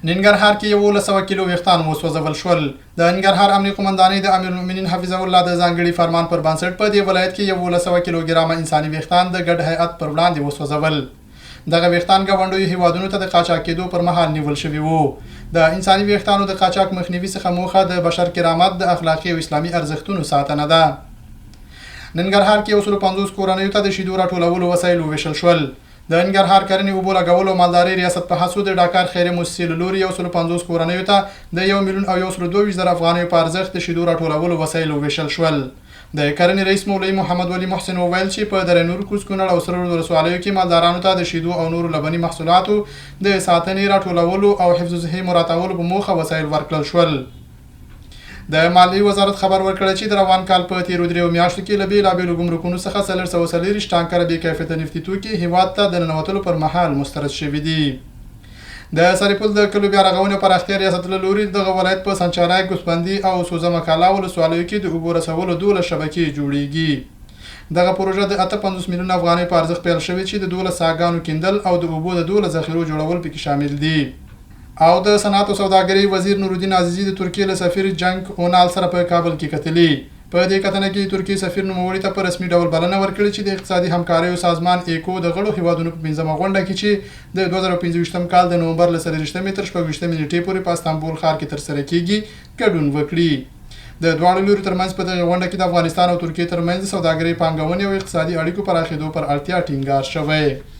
ننګرهار کې 1100 کیلو ویښتان وسوځول شول. د ننګرهار امنیه قومندانۍ د امیر المؤمنین حفظه الله د ځانګړي فرمان پر بنسټ په دې ولایت کې 1100 کیلوګرامه انساني ویښتان د ګډ هیئت پر وړاندې وسوځول. دغه ویښتان ګاونډیو هیوادونو ته د قاچاق کېدو پر مهال نیول شوي وو. د انساني ویښتانو د قاچاق مخنیوي څخه موخه د بشر کرامت د اخلاقي او اسلامي ارزښتونو ساتنه ده. ننګرهار کې 150 کورنیو ته د شیدو راټولولو وسایل وویشل شول. د ننګرهار کرنې اوبو لګولو او مالدارۍ ریاست په هڅو د ډاکار خیریه موسسې له لوري 150 کورنیو ته د 1,122,000 افغانیو په ارزښت د شیدو راټولولو وسایل وویشل شول. د کرنې رئیس مولوي محمد ولی محسن وویل چې په دره نور کوز کونړ او سرور ولسوالیو کې مالدارانو ته د شیدو او نورو لبني محصولاتو د ساتنې راټولولو او حفظ الصحې مراعاتولو په موخه وسایل ورکړل شول. د مالیې وزارت خبر ورکړی چې د روان کال په تیرو 3 میاشتو کې له بېلابېلو ګمرکونو څخه 440 ټانکره بې کیفیته نفتي توکي هیواد ته د ننوتلو پر مهال مسترد شوي دي. د سرپل د کلو بیا رغونې او پراختیا ریاست له لوري دغه ولایت په سنچارای ګوسپندي او سوزمه کالا ولسوالیو کې د اوبو رسولو 12 شبکې جوړیږي. دغه پروژه د 58 میلیون افغانۍ په ارزښت پیل شوې چې د 12 څاګانو کیندل او د اوبو د 12 ذخیرو جوړول پکې شامل دي. او د صنعت او سوداګرۍ وزیر نورالدین عزیزي د ترکیې له سفیر جنګ اونال سره په کابل کې کتلي. په دې کتنه کې ترکیې سفیر نوموړي ته په رسمي ډول بلنه ورکړې چې د اقتصادي همکاریو سازمان ایکو د غړو هیوادونو په 15مه غونډه کې چې د 2025 کال د نومبر له 23 تر 26 نیټې پورې په استانبول ښار کې ترسره کیږي ګډون وکړي. د دواړو لوري ترمنځ په دغه غونډه کې د افغانستان او ترکیې ترمنځ سوداګرۍ، پانګونې او اقتصادي اړیکو پراخېدو پر اړتیا ټینګار شوی.